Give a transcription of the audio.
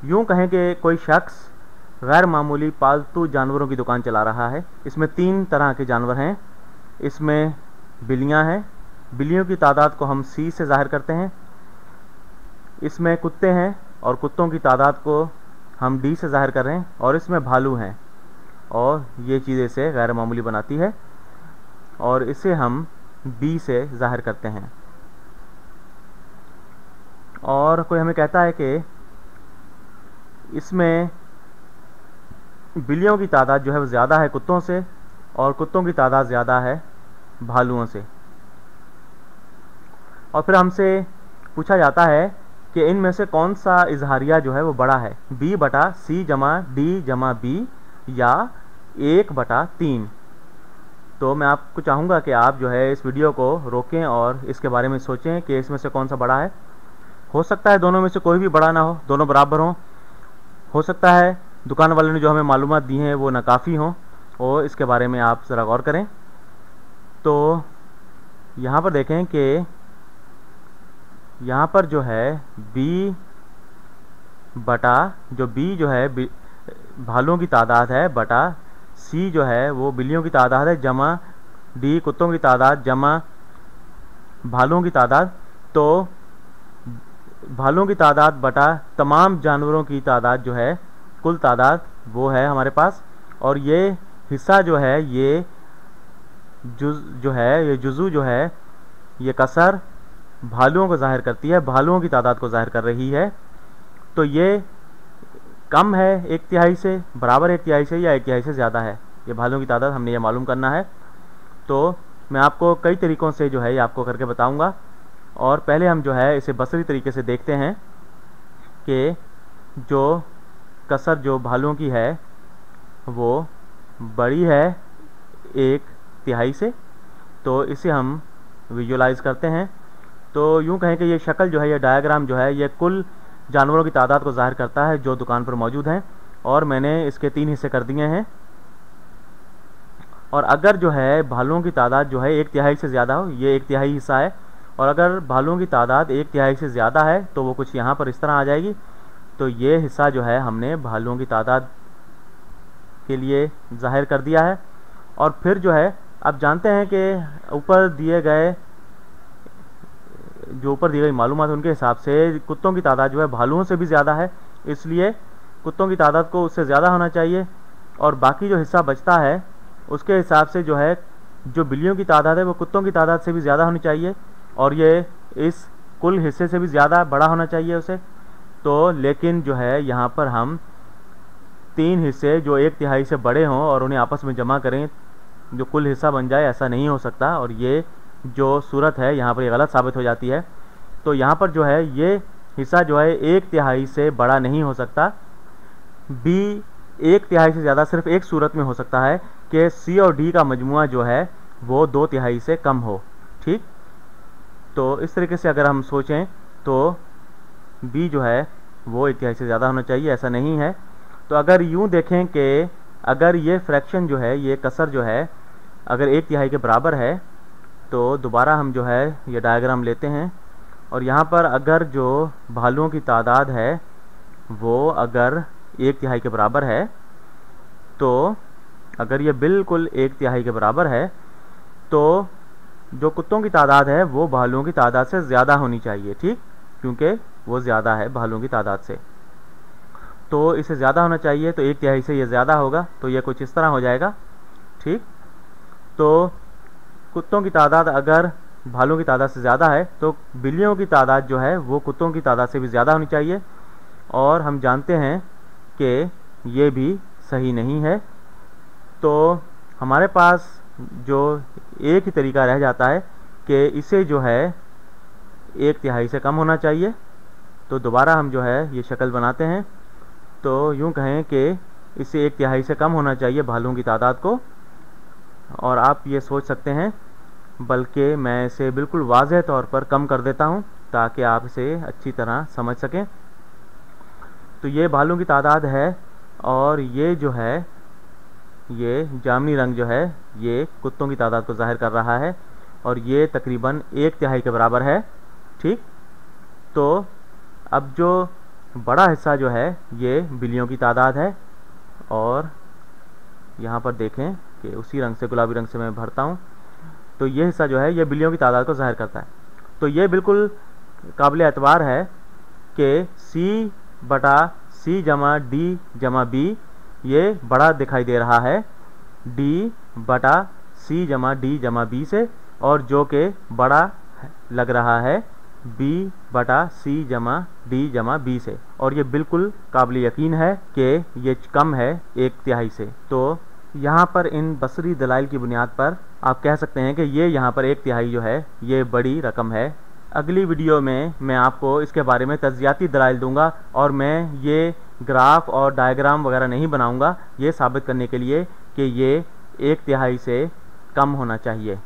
यूँ कहें कि कोई शख्स गैर मामूली पालतू जानवरों की दुकान चला रहा है। इसमें 3 तरह के जानवर हैं। इसमें बिल्लियाँ हैं, बिल्लियों की तादाद को हम C से ज़ाहिर करते हैं। इसमें कुत्ते हैं और कुत्तों की तादाद को हम D से ज़ाहिर कर रहे हैं। और इसमें भालू हैं और ये चीज़ इसे गैर मामूली बनाती है और इसे हम B से ज़ाहिर करते हैं। और कोई हमें कहता है कि इसमें बिल्लियों की तादाद जो है वो ज़्यादा है कुत्तों से और कुत्तों की तादाद ज़्यादा है भालुओं से। और फिर हमसे पूछा जाता है कि इनमें से कौन सा इजहारिया जो है वो बड़ा है, B/C जमा D जमा B या 1/3। तो मैं आपको चाहूँगा कि आप जो है इस वीडियो को रोकें और इसके बारे में सोचें कि इसमें से कौन सा बड़ा है। हो सकता है दोनों में से कोई भी बड़ा ना हो, दोनों बराबर हों। हो सकता है दुकान वाले ने जो हमें मालूमात दी हैं वो नाकाफ़ी हों और इसके बारे में आप ज़रा गौर करें। तो यहाँ पर देखें कि यहाँ पर जो है B जो है भालुओं की तादाद है बटा C जो है वो बिल्लियों की तादाद है जमा D कुत्तों की तादाद जमा भालुओं की तादाद। तो भालुओं की तादाद बटा तमाम जानवरों की तादाद जो है कुल तादाद वो है हमारे पास। और ये हिस्सा जो है ये जुज़ू जो है ये कसर भालुओं को ज़ाहिर करती है, भालुओं की तादाद को ज़ाहिर कर रही है। तो ये कम है 1/3 से, बराबर 1/3 से या 1/3 से ज़्यादा है ये भालुओं की तादाद, हमने ये मालूम करना है। तो मैं आपको कई तरीक़ों से जो है ये आपको करके बताऊंगा। और पहले हम जो है इसे बसरी तरीके से देखते हैं कि जो कसर जो भालुओं की है वो बड़ी है 1/3 से। तो इसे हम विजुलाइज़ करते हैं। तो यूँ कहें कि ये शक्ल जो है ये डायग्राम जो है ये कुल जानवरों की तादाद को ज़ाहिर करता है जो दुकान पर मौजूद हैं। और मैंने इसके 3 हिस्से कर दिए हैं। और अगर जो है भालुओं की तादाद जो है 1/3 से ज़्यादा हो, ये 1/3 हिस्सा है, और अगर भालुओं की तादाद 1/3 से ज़्यादा है तो वो कुछ यहाँ पर इस तरह आ जाएगी। तो ये हिस्सा जो है हमने भालुओं की तादाद के लिए ज़ाहिर कर दिया है। और फिर जो है अब जानते हैं कि ऊपर दी गई मालूमात उनके हिसाब से कुत्तों की तादाद जो है भालुओं से भी ज़्यादा है, इसलिए कुत्तों की तादाद को उससे ज़्यादा होना चाहिए। और बाकी जो हिस्सा बचता है उसके हिसाब से जो है जो बिल्लियों की तादाद है वो कुत्तों की तादाद से भी ज़्यादा होनी चाहिए और ये इस कुल हिस्से से भी ज़्यादा बड़ा होना चाहिए उसे। तो लेकिन जो है यहाँ पर हम 3 हिस्से जो 1/3 से बड़े हों और उन्हें आपस में जमा करें जो कुल हिस्सा बन जाए, ऐसा नहीं हो सकता। और ये जो सूरत है यहाँ पर ये गलत साबित हो जाती है। तो यहाँ पर जो है ये हिस्सा जो है 1/3 से बड़ा नहीं हो सकता। B 1/3 से ज़्यादा सिर्फ एक सूरत में हो सकता है कि C और D का मजमुआ जो है वो 2/3 से कम हो। ठीक, तो इस तरीके से अगर हम सोचें तो B जो है वो 1/3 से ज़्यादा होना चाहिए, ऐसा नहीं है। तो अगर यूँ देखें कि अगर ये फ्रैक्शन जो है ये कसर जो है अगर 1/3 के बराबर है तो दोबारा हम जो है ये डायग्राम लेते हैं। और यहाँ पर अगर जो भालुओं की तादाद है वो अगर 1/3 के बराबर है तो अगर ये बिल्कुल 1/3 के बराबर है तो जो कुत्तों की तादाद है वो भालुओं की तादाद से ज़्यादा होनी चाहिए। ठीक, क्योंकि वो ज़्यादा है भालुओं की तादाद से, तो इसे ज़्यादा होना चाहिए। तो 1/3 से ये ज़्यादा होगा तो ये कुछ इस तरह हो जाएगा। ठीक, तो कुत्तों की तादाद अगर भालुओं की तादाद से ज़्यादा है तो बिल्लियों की तादाद जो है वो कुत्तों की तादाद से भी ज़्यादा होनी चाहिए। और हम जानते हैं कि ये भी सही नहीं है। तो हमारे पास जो एक ही तरीका रह जाता है कि इसे जो है 1/3 से कम होना चाहिए। तो दोबारा हम जो है ये शक्ल बनाते हैं। तो यूँ कहें कि इसे 1/3 से कम होना चाहिए भालुओं की तादाद को। और आप ये सोच सकते हैं, बल्कि मैं इसे बिल्कुल वाज़ेह तौर पर कम कर देता हूँ ताकि आप इसे अच्छी तरह समझ सकें। तो ये भालुओं की तादाद है और ये जो है ये जामनी रंग जो है ये कुत्तों की तादाद को ज़ाहिर कर रहा है और ये तकरीबन 1/3 के बराबर है। ठीक, तो अब जो बड़ा हिस्सा जो है ये बिल्लियों की तादाद है। और यहाँ पर देखें कि उसी रंग से, गुलाबी रंग से मैं भरता हूँ, तो ये हिस्सा जो है ये बिल्लियों की तादाद को ज़ाहिर करता है। तो ये बिल्कुल काबिल एतबार है कि C/C जमा D जमा B ये बड़ा दिखाई दे रहा है D/C जमा D जमा B से, और जो कि बड़ा लग रहा है B/C जमा D जमा B से, और ये बिल्कुल काबिल यकीन है कि ये कम है 1/3 से। तो यहाँ पर इन बसरी दलाइल की बुनियाद पर आप कह सकते हैं कि ये यहाँ पर 1/3 जो है ये बड़ी रकम है। अगली वीडियो में मैं आपको इसके बारे में तज्जियाती दलाइल दूंगा, और मैं ये ग्राफ और डायग्राम वगैरह नहीं बनाऊंगा ये साबित करने के लिए कि ये 1/3 से कम होना चाहिए।